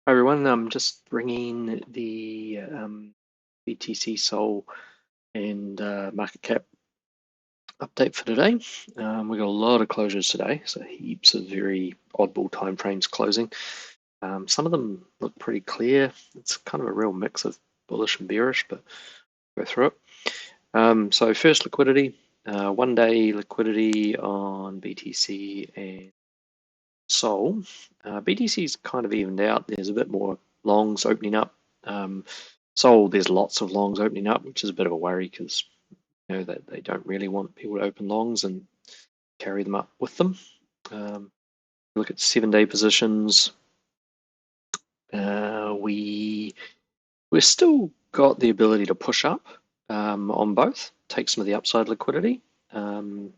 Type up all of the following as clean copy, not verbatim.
Hi everyone, I'm just bringing the BTC SOL and market cap update for today. We've got a lot of closures today, so heaps of very oddball timeframes closing. Some of them look pretty clear. It's kind of a real mix of bullish and bearish, but we'll go through it. So first, liquidity. 1 day liquidity on BTC and SOL. BTC's kind of evened out. There's a bit more longs opening up. SOL, there's lots of longs opening up, which is a bit of a worry because you know that they don't really want people to open longs and carry them up with them. Look at 7-day positions. We've still got the ability to push up on both, take some of the upside liquidity, and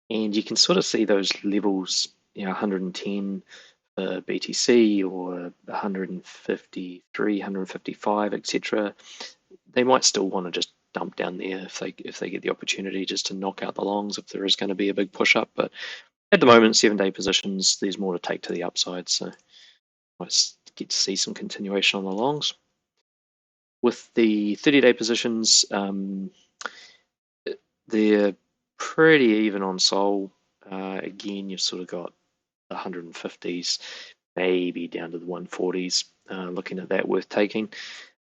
you can sort of see those levels, 110 for BTC or 153, 155, etc. They might still want to just dump down there if they get the opportunity just to knock out the longs if there is going to be a big push up. But at the moment, 7-day positions, there's more to take to the upside, so might get to see some continuation on the longs. With the 30-day positions, they're pretty even on SOL. Again, you've sort of got the 150s, maybe down to the 140s. Looking at that, worth taking.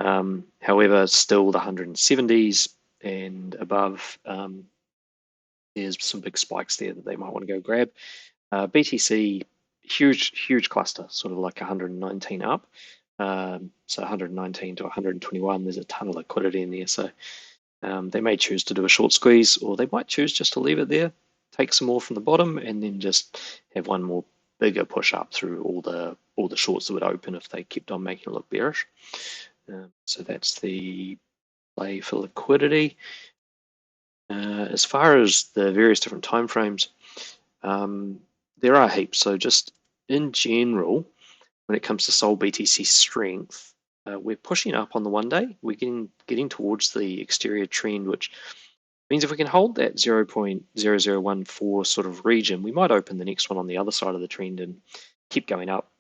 However, still the 170s and above, there's some big spikes there that they might want to go grab. BTC, huge cluster, sort of like 119 up. So 119 to 121, there's a ton of liquidity in there. So they may choose to do a short squeeze, or they might choose just to leave it there, take some more from the bottom, and then just have one more bigger push up through all the shorts that would open if they kept on making it look bearish. So that's the play for liquidity. As far as the various different timeframes, there are heaps. So just in general, when it comes to SOLBTC Strength, we're pushing up on the 1 day. We're getting towards the exterior trend, which means if we can hold that 0.0014 sort of region, we might open the next one on the other side of the trend and keep going up.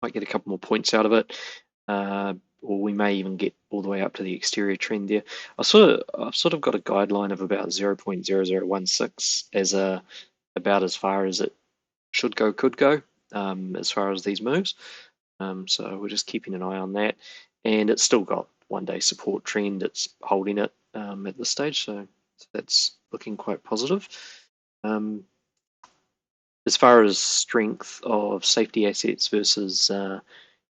Might get a couple more points out of it, or we may even get all the way up to the exterior trend there. I've sort of got a guideline of about 0.0016 as about as far as it could go as far as these moves. So we're just keeping an eye on that, and it's still got 1 day support trend. It's holding it at this stage, so that's looking quite positive. As far as strength of safety assets versus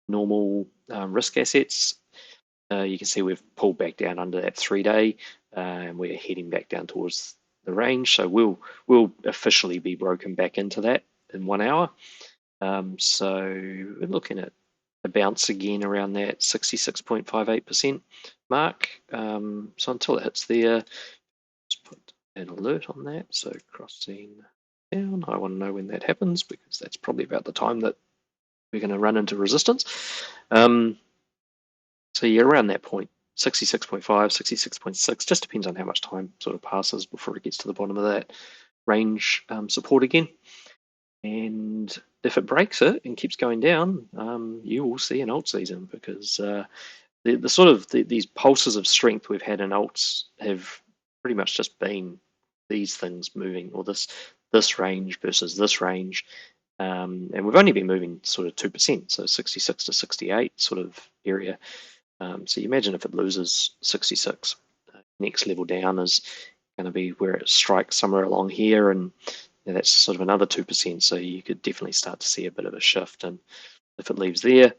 normal risk assets, you can see we've pulled back down under that 3 day, and we're heading back down towards the range. So we'll officially be broken back into that in 1 hour. So we're looking at a bounce again around that 66.58% mark. So until it hits there, just put an alert on that. So crossing down, I want to know when that happens because that's probably about the time that we're going to run into resistance. So yeah, around that point, 66.5, 66.6, just depends on how much time sort of passes before it gets to the bottom of that range support again. And if it breaks it and keeps going down, you will see an alt season because the sort of these pulses of strength we've had in alts have pretty much just been these things moving, or this range versus this range, and we've only been moving sort of 2%, so 66 to 68 sort of area. So you imagine if it loses 66, next level down is going to be where it strikes somewhere along here, and that's sort of another 2%. So you could definitely start to see a bit of a shift, and if it leaves there,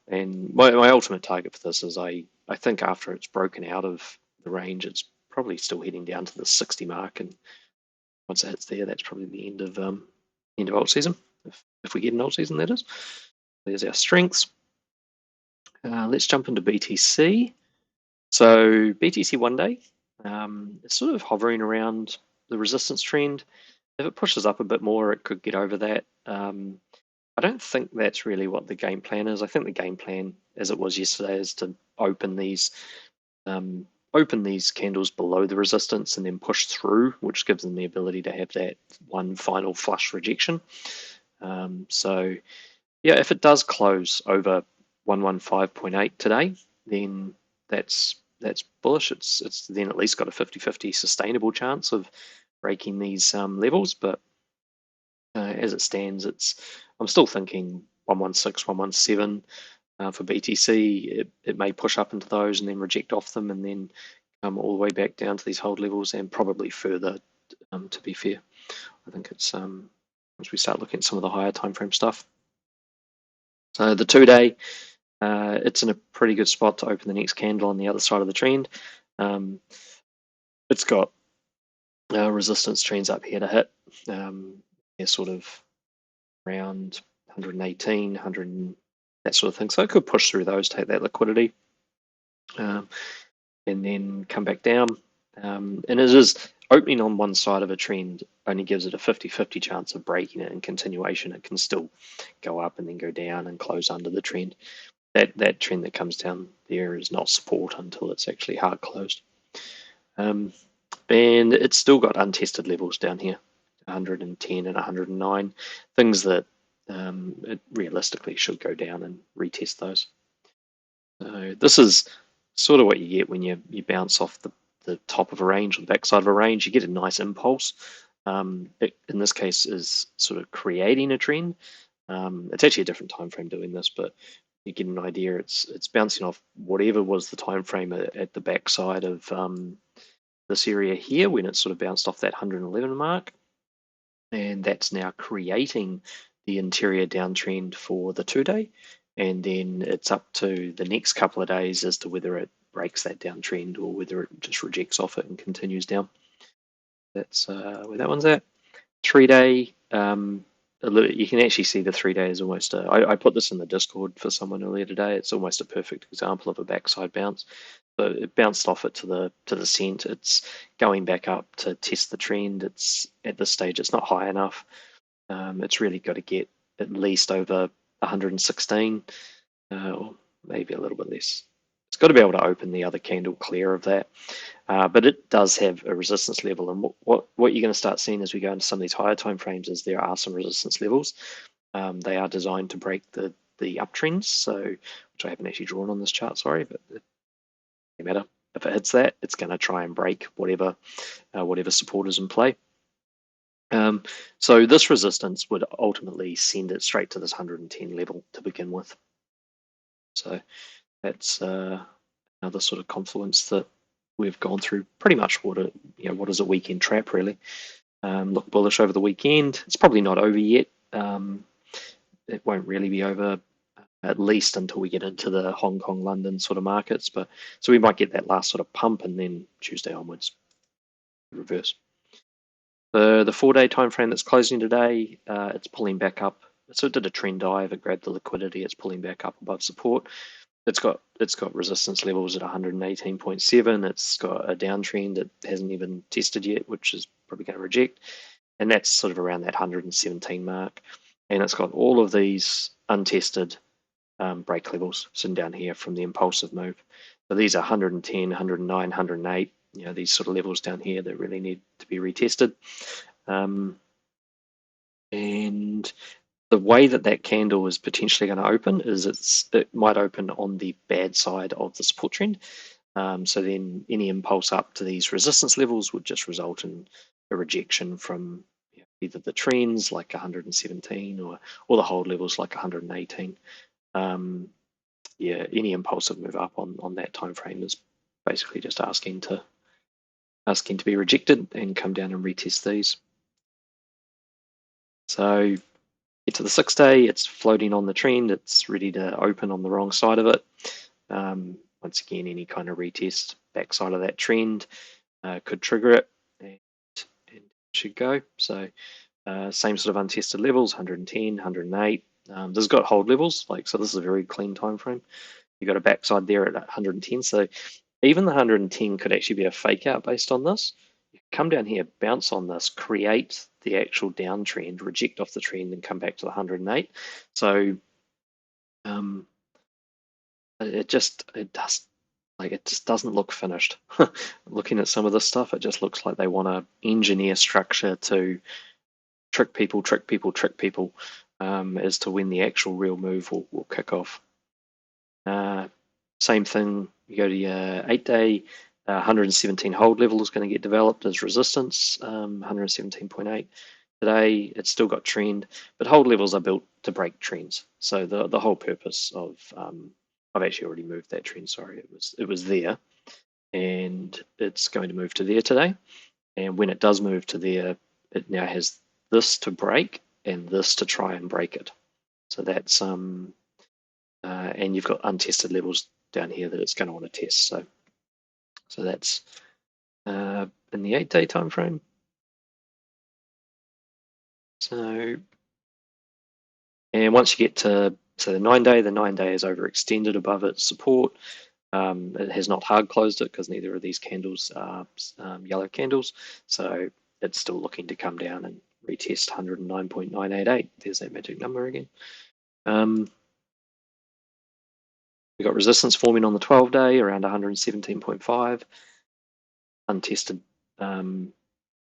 and my ultimate target for this is I think after it's broken out of the range, it's probably still heading down to the 60 mark, and once it hits there, that's probably the end of alt season, if we get an alt season, that is. There's our strengths. Let's jump into BTC. So BTC 1 day, it's sort of hovering around the resistance trend. If it pushes up a bit more, it could get over that. I don't think that's really what the game plan is. I think the game plan, as it was yesterday, is to open these candles below the resistance and then push through, which gives them the ability to have that one final flush rejection. So yeah, if it does close over 115.8 today, then that's bullish. It's then at least got a 50-50 sustainable chance of breaking these levels. But as it stands, I'm still thinking 116, 117 for BTC. It may push up into those and then reject off them and then come all the way back down to these hold levels and probably further. To be fair, I think it's once we start looking at some of the higher time frame stuff. So the 2-day, it's in a pretty good spot to open the next candle on the other side of the trend. It's got resistance trends up here to hit. They're sort of around 118, 100, that sort of thing. So it could push through those, take that liquidity, and then come back down. And it is opening on one side of a trend only gives it a 50-50 chance of breaking it in continuation. It can still go up and then go down and close under the trend. That trend that comes down there is not support until it's actually hard closed. And it's still got untested levels down here, 110 and 109, things that it realistically should go down and retest those. So this is sort of what you get when you bounce off the top of a range or the backside of a range. You get a nice impulse. It, in this case, is sort of creating a trend. It's actually a different time frame doing this, but you get an idea. It's bouncing off whatever was the time frame at the backside of this area here when it sort of bounced off that 111 mark, and that's now creating the interior downtrend for the 2-day, and then it's up to the next couple of days as to whether it breaks that downtrend or whether it just rejects off it and continues down. That's where that one's at. 3-day, you can actually see the 3-day is almost I put this in the Discord for someone earlier today. It's almost a perfect example of a backside bounce. So it bounced off it to the cent. It's going back up to test the trend. It's at this stage, it's not high enough. It's really got to get at least over 116, or maybe a little bit less. It's got to be able to open the other candle clear of that. But it does have a resistance level, and what you're going to start seeing as we go into some of these higher time frames is there are some resistance levels. They are designed to break the uptrends, so which I haven't actually drawn on this chart, sorry, but it doesn't matter. If it hits that, it's going to try and break whatever support is in play. So this resistance would ultimately send it straight to this 110 level to begin with. So that's another sort of confluence that we've gone through. Pretty much what is a weekend trap really. Look bullish over the weekend. It's probably not over yet. It won't really be over at least until we get into the Hong Kong, London sort of markets. But so we might get that last sort of pump and then Tuesday onwards reverse. The 4-day time frame that's closing today, it's pulling back up. So it did a trend dive, it grabbed the liquidity, it's pulling back up above support. It's got resistance levels at 118.7. It's got a downtrend it hasn't even tested yet, which is probably going to reject. And that's sort of around that 117 mark. And it's got all of these untested break levels sitting down here from the impulsive move. So these are 110, 109, 108. These sort of levels down here that really need to be retested. And the way that candle is potentially going to open is it might open on the bad side of the support trend. So then any impulse up to these resistance levels would just result in a rejection from either the trends like 117 or the hold levels like 118. Any impulsive move up on that time frame is basically just asking to be rejected and come down and retest these. So get to the 6-day, it's floating on the trend, it's ready to open on the wrong side of it. Once again, any kind of retest backside of that trend could trigger it and should go. So same sort of untested levels, 110, 108. This has got hold levels, so this is a very clean time frame. You've got a backside there at 110, so even the 110 could actually be a fake out based on this. You come down here, bounce on this, create the actual downtrend, reject off the trend, and come back to the 108. So it just doesn't look finished. Looking at some of this stuff, it just looks like they want to engineer structure to trick people. as to when the actual real move will kick off. Same thing, you go to your 8-day, 117 hold level is going to get developed as resistance, 117.8. Today, it's still got trend, but hold levels are built to break trends. So the whole purpose of, I've actually already moved that trend, sorry, it was there, and it's going to move to there today. And when it does move to there, it now has this to break and this to try and break it. So that's, and you've got untested levels down here that it's going to want to test. So that's in the 8-day time frame. So, and once you get to the 9-day is overextended above its support. It has not hard closed it because neither of these candles are yellow candles. So it's still looking to come down and retest 109.988. There's that magic number again. We've got resistance forming on the 12-day around 117.5. Untested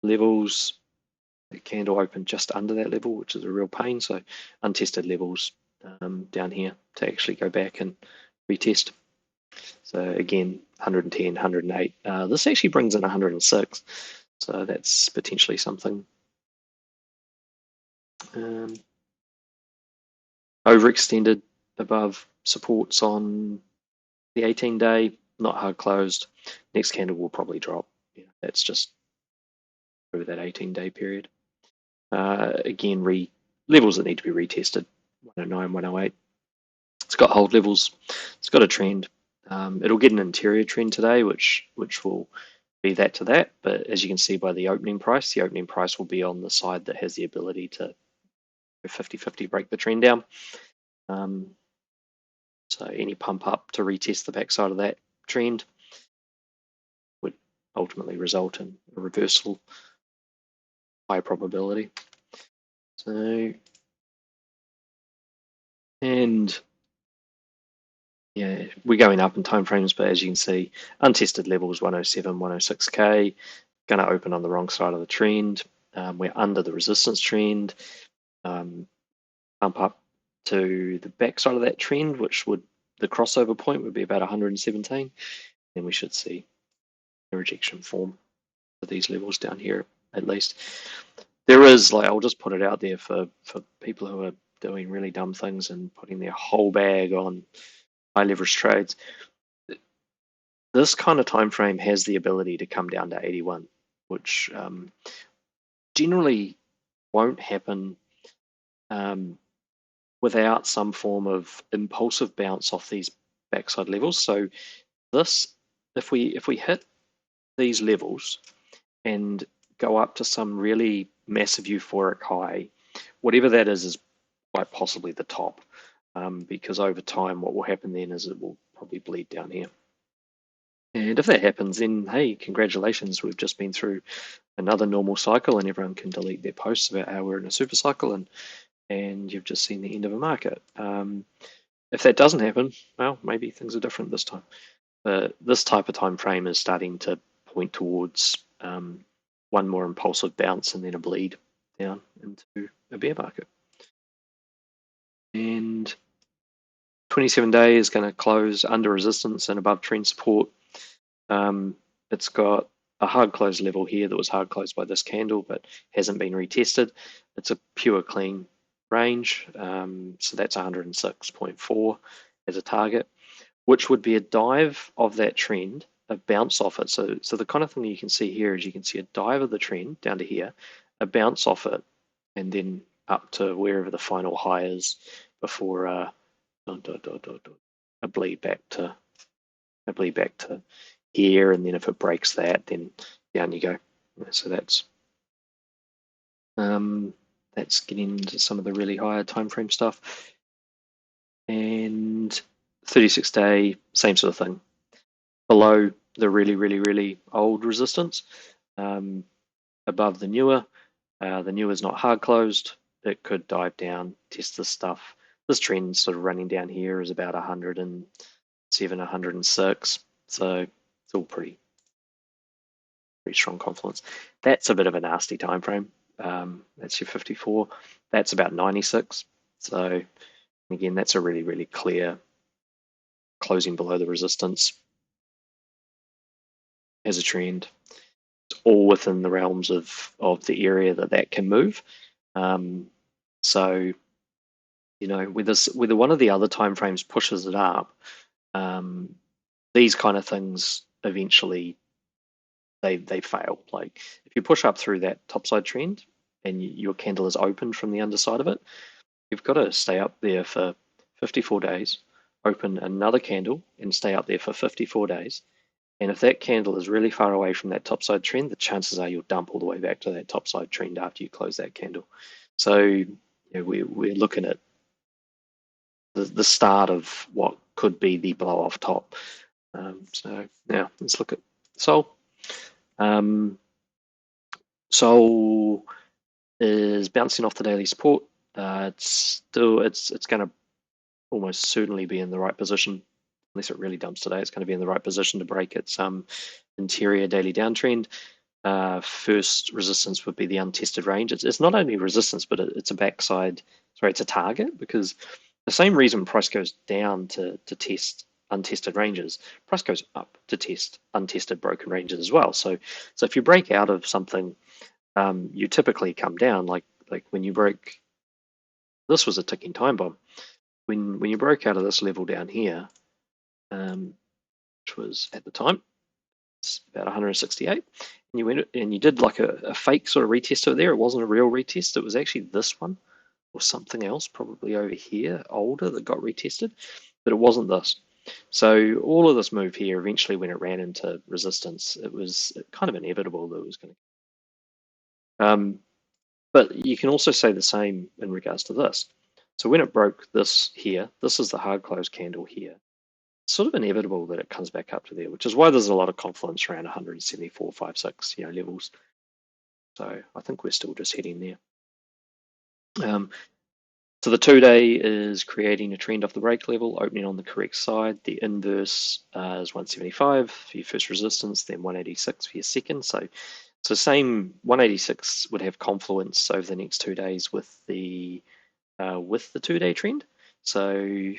levels. The candle opened just under that level, which is a real pain. So untested levels down here to actually go back and retest. So again, 110, 108. This actually brings in 106. So that's potentially something. Overextended above supports on the 18-day, not hard closed. Next candle will probably drop. Yeah, that's just over that 18-day period. Again, levels that need to be retested, 109, 108. It's got hold levels. It's got a trend. It'll get an interior trend today, which will be that to that. But as you can see by the opening price will be on the side that has the ability to 50-50 break the trend down. So any pump up to retest the backside of that trend would ultimately result in a reversal, high probability. So, and yeah, we're going up in timeframes, but as you can see, untested levels 107, 106K, going to open on the wrong side of the trend. We're under the resistance trend. Pump up to the back side of that trend, which the crossover point would be about 117. Then we should see a rejection form for these levels down here, at least. There is, I'll just put it out there for people who are doing really dumb things and putting their whole bag on high leverage trades. This kind of time frame has the ability to come down to 81, which generally won't happen without some form of impulsive bounce off these backside levels. So this, if we hit these levels and go up to some really massive euphoric high, whatever that is quite possibly the top, because over time what will happen then is it will probably bleed down here. And if that happens, then hey, congratulations, we've just been through another normal cycle and everyone can delete their posts about how we're in a super cycle and you've just seen the end of a market. If that doesn't happen, well, maybe things are different this time. But this type of time frame is starting to point towards one more impulsive bounce and then a bleed down into a bear market. And 27-day is going to close under resistance and above trend support. It's got a hard close level here that was hard closed by this candle but hasn't been retested. It's a pure clean range, so that's 106.4 as a target, which would be a dive of that trend, a bounce off it. So the kind of thing you can see here is you can see a dive of the trend down to here, a bounce off it, and then up to wherever the final high is before a bleed back to here, and then if it breaks that, then down you go. So that's getting into some of the really higher time frame stuff. And 36-day, same sort of thing. Below the really, really, really old resistance, above the newer. The newer is not hard closed. It could dive down, test this stuff. This trend sort of running down here is about 107, 106. So it's all pretty strong confluence. That's a bit of a nasty time frame. That's your 54. That's about 96. So again, that's a really, really clear closing below the resistance as a trend. It's all within the realms of the area that can move. So, you know, whether one of the other timeframes pushes it up, these kind of things eventually they fail. Like if you push up through that topside trend and your candle is opened from the underside of it, you've got to stay up there for 54 days, open another candle and stay up there for 54 days. And if that candle is really far away from that topside trend, the chances are you'll dump all the way back to that topside trend after you close that candle. So you know, we're looking at the start of what could be the blow off top. So now let's look at SOL. SOL is bouncing off the daily support. It's going to almost certainly be in the right position, unless it really dumps today. It's going to be in the right position to break its interior daily downtrend. First resistance would be the untested range. It's not only resistance, but it's a backside. Sorry, it's a target, because the same reason price goes down to test untested ranges, price goes up to test untested broken ranges as well. So if you break out of something, you typically come down. Like when you broke, this was a ticking time bomb. When you broke out of this level down here, which was at the time, it's about 168, and you went and you did like a fake sort of retest over there. It wasn't a real retest. It was actually this one or something else, probably over here, older, that got retested, but it wasn't this. So all of this move here, eventually when it ran into resistance, it was kind of inevitable that it was going to. But you can also say the same in regards to this. So when it broke this here, this is the hard close candle here. It's sort of inevitable that it comes back up to there, which is why there's a lot of confidence around 174.56, levels. So I think we're still just heading there. So the 2-day is creating a trend off the break level, opening on the correct side. The inverse is 175 for your first resistance, then 186 for your second. So same 186 would have confluence over the next 2 days with the 2-day trend. So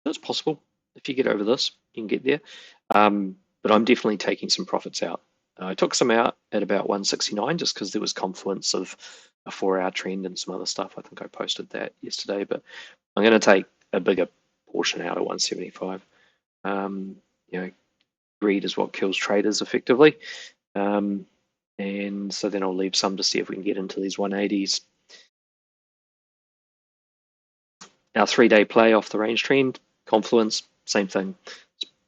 that's possible. If you get over this, you can get there. But I'm definitely taking some profits out. I took some out at about 169 just because there was confluence of a 4-hour trend and some other stuff. I think I posted that yesterday, but I'm going to take a bigger portion out at 175. Greed is what kills traders effectively. And so then I'll leave some to see if we can get into these 180s. Our 3-day play off the range trend, confluence, same thing.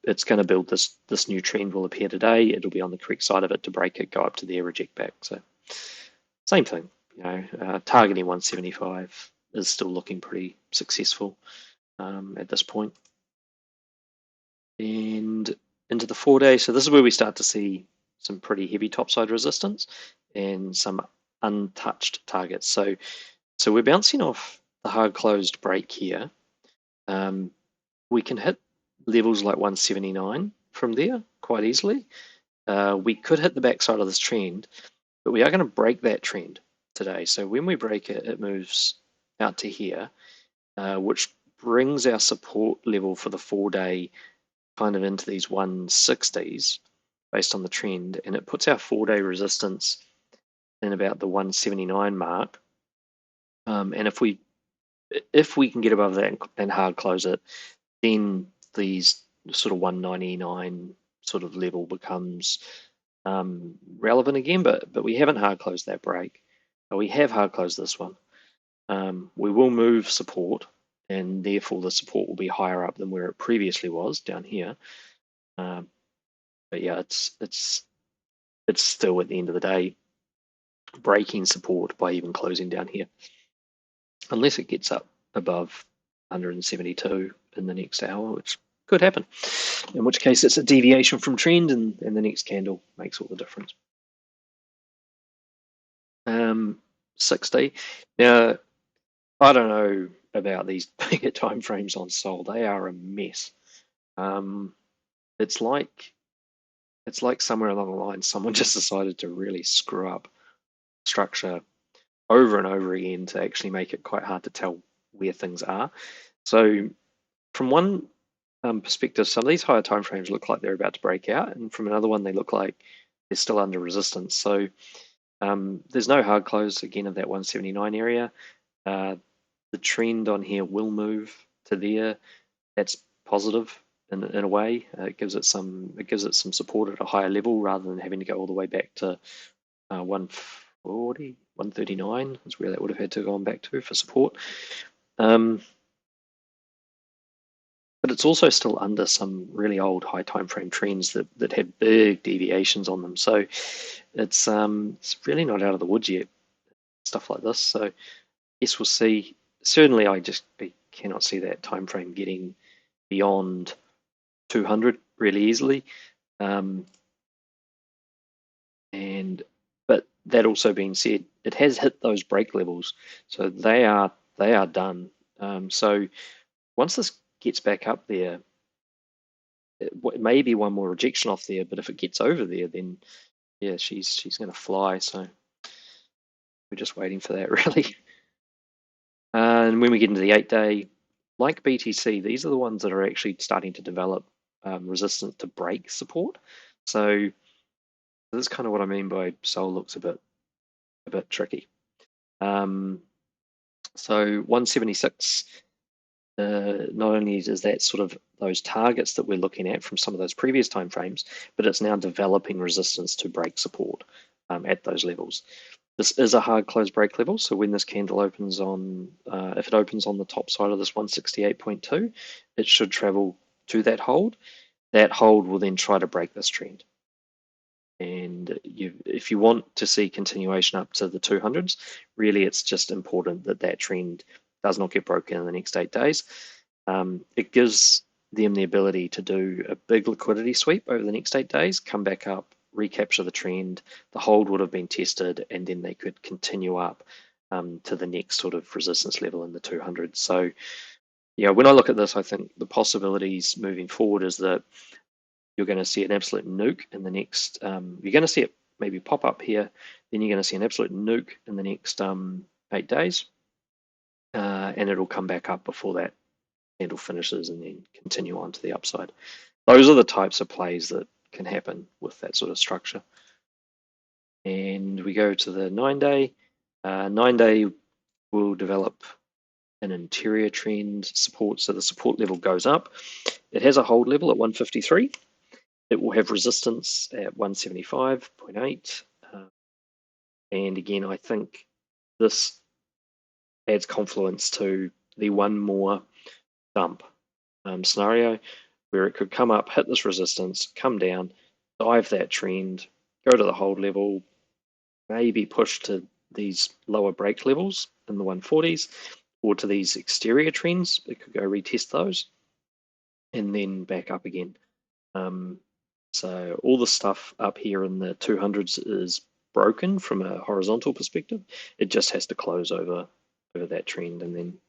It's going to build this new trend will appear today. It'll be on the correct side of it to break it, go up to there, reject back. So same thing, targeting 175 is still looking pretty successful at this point. And into the 4-day, so this is where we start to see some pretty heavy topside resistance and some untouched targets. So we're bouncing off the hard closed break here. We can hit levels like 179 from there quite easily. We could hit the backside of this trend, but we are going to break that trend today. So when we break it, it moves out to here, which brings our support level for the 4-day kind of into these 160s based on the trend, and it puts our 4-day resistance in about the 179 mark. And if we can get above that and hard close it, then these sort of 199 sort of level becomes relevant again. But we haven't hard closed that break. We have hard closed this one. We will move support, and therefore the support will be higher up than where it previously was down here. But yeah, it's still at the end of the day breaking support by even closing down here, unless it gets up above 172 in the next hour, which could happen, in which case it's a deviation from trend, and the next candle makes all the difference. 60. Now, I don't know about these bigger time frames on SOL. They are a mess. It's like somewhere along the line someone just decided to really screw up structure over and over again to actually make it quite hard to tell where things are. So from one perspective, some of these higher timeframes look like they're about to break out, and from another one, they look like they're still under resistance. So there's no hard close again of that 179 area. The trend on here will move to there. That's positive in a way. It gives it some support at a higher level rather than having to go all the way back to 140, 139 is where that would have had to go on back to for support. But it's also still under some really old high time frame trends that have big deviations on them. So it's really not out of the woods yet, stuff like this. So yes, we'll see. Certainly, I cannot see that time frame getting beyond 200 really easily. But that also being said, it has hit those break levels, so they are done. So once this gets back up there, it may be one more rejection off there, but if it gets over there, then yeah, she's going to fly. So we're just waiting for that really. And when we get into the 8-day, like BTC, these are the ones that are actually starting to develop resistance to break support. So this is kind of what I mean by SOL looks a bit tricky. So 176, not only is that sort of those targets that we're looking at from some of those previous timeframes, but it's now developing resistance to break support at those levels. This is a hard close break level, so when this candle opens on, if it opens on the top side of this 168.2, it should travel to that hold. That hold will then try to break this trend. And if you want to see continuation up to the 200s, really it's just important that that trend does not get broken in the next 8 days. It gives them the ability to do a big liquidity sweep over the next 8 days, come back up, recapture the trend, the hold would have been tested, and then they could continue up to the next sort of resistance level in the 200s. So yeah, when I look at this, I think the possibilities moving forward is that you're going to see an absolute nuke in the next, you're going to see it maybe pop up here, then you're going to see an absolute nuke in the next 8 days, and it'll come back up before that candle finishes and then continue on to the upside. Those are the types of plays that can happen with that sort of structure. And we go to the 9-day. 9-day will develop an interior trend support, so the support level goes up. It has a hold level at 153. It will have resistance at 175.8. And again, I think this adds confluence to the one more dump scenario where it could come up, hit this resistance, come down, dive that trend, go to the hold level, maybe push to these lower break levels in the 140s or to these exterior trends. It could go retest those and then back up again. So all the stuff up here in the 200s is broken from a horizontal perspective. It just has to close over that trend and then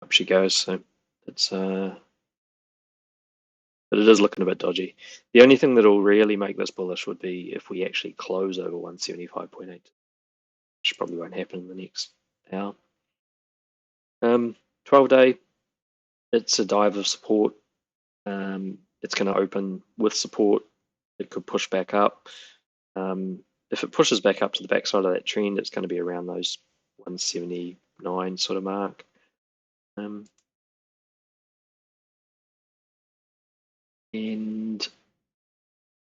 up she goes. So it's but it is looking a bit dodgy. The only thing that will really make this bullish would be if we actually close over 175.8, which probably won't happen in the next hour. 12-day, it's a dive of support. It's going to open with support. It could push back up. If it pushes back up to the backside of that trend, it's going to be around those 179 sort of mark. And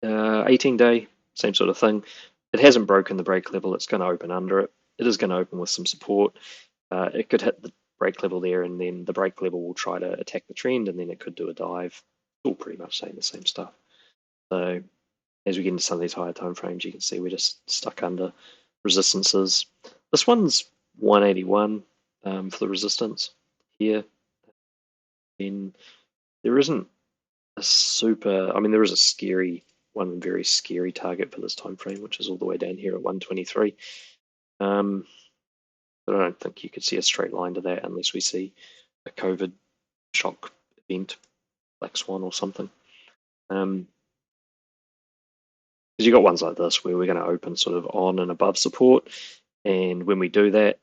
18-day, same sort of thing. It hasn't broken the break level. It's going to open under it. It is going to open with some support. It could hit the break level there, and then the break level will try to attack the trend, and then it could do a dive. All pretty much saying the same stuff. So as we get into some of these higher time frames, you can see we're just stuck under resistances. This one's 181 for the resistance here. Then there isn't a super, I mean, there is a scary, one very scary target for this time frame, which is all the way down here at 123. But I don't think you could see a straight line to that unless we see a COVID shock event, Black Swan or something. Because you got ones like this where we're going to open sort of on and above support, And when we do that,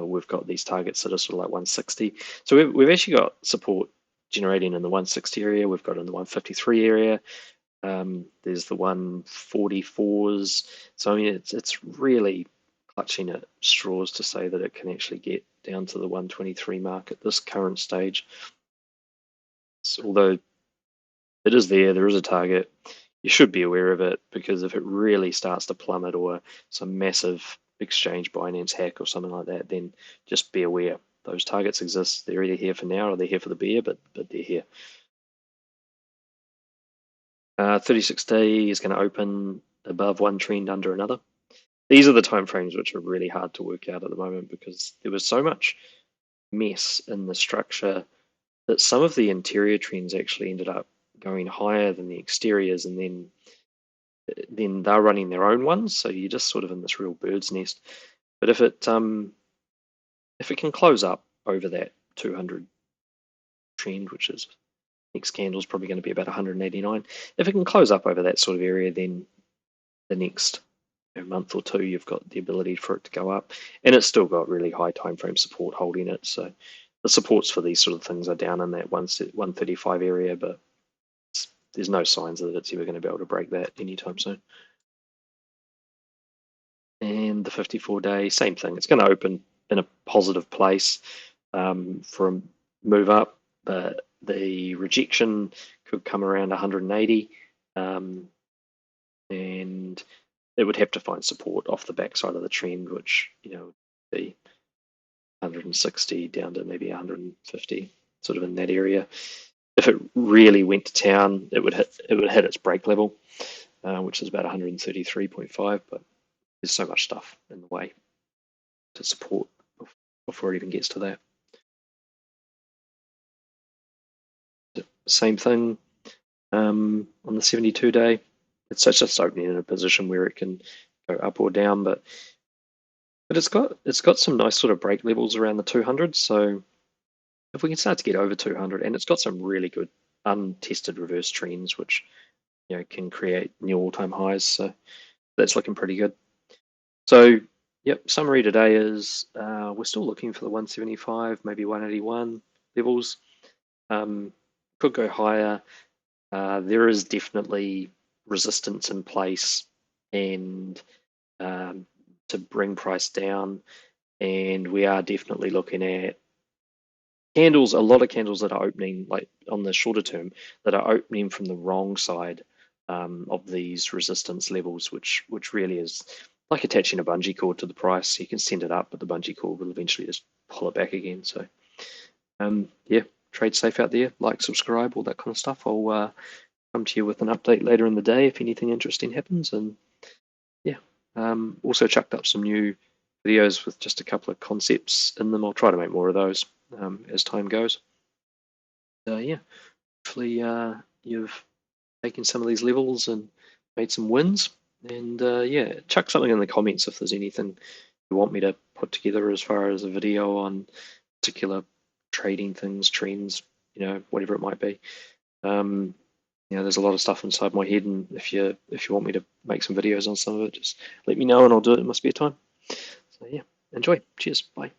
we've got these targets that are sort of like 160. So we've actually got support generating in the 160 area. We've got in the 153 area. There's the 144s. So I mean, it's really clutching at straws to say that it can actually get down to the 123 mark at this current stage. So although it is there is a target. You should be aware of it, because if it really starts to plummet or some massive exchange Binance hack or something like that, then just be aware. Those targets exist. They're either here for now or they're here for the bear, but they're here. 36-day is going to open above one trend under another. These are the timeframes which are really hard to work out at the moment, because there was so much mess in the structure that some of the interior trends actually ended up going higher than the exteriors, and then they're running their own ones, so you're just sort of in this real bird's nest. But if it can close up over that 200 trend, which is next candle is probably going to be about 189. If it can close up over that sort of area, then the next month or two, you've got the ability for it to go up, and it's still got really high time frame support holding it. So the supports for these sort of things are down in that 135 area, but there's no signs that it's ever going to be able to break that anytime soon. And the 54-day, same thing. It's going to open in a positive place for a move up, but the rejection could come around 180, and it would have to find support off the backside of the trend, which would be 160 down to maybe 150, sort of in that area. If it really went to town, it would hit its break level, which is about 133.5, but there's so much stuff in the way to support before it even gets to that. Same thing on the 72-day. It's just opening in a position where it can go up or down, but it's got some nice sort of break levels around the 200. So if we can start to get over 200, and it's got some really good untested reverse trends, which can create new all-time highs. So that's looking pretty good. So yep, summary today is we're still looking for the 175, maybe 181 levels. Could go higher. There is definitely resistance in place, and to bring price down, and we are definitely looking at candles, a lot of candles that are opening, like on the shorter term, that are opening from the wrong side of these resistance levels, which really is like attaching a bungee cord to the price. You can send it up, but the bungee cord will eventually just pull it back again. So yeah, trade safe out there, like, subscribe, all that kind of stuff. I'll come to you with an update later in the day if anything interesting happens. And yeah, also chucked up some new videos with just a couple of concepts in them. I'll try to make more of those as time goes. Yeah, hopefully you've taken some of these levels and made some wins. And yeah, chuck something in the comments if there's anything you want me to put together as far as a video on particular trading things, trends, whatever it might be. There's a lot of stuff inside my head, and if you want me to make some videos on some of it, just let me know and I'll do it. It must be a time. So yeah, enjoy. Cheers. Bye.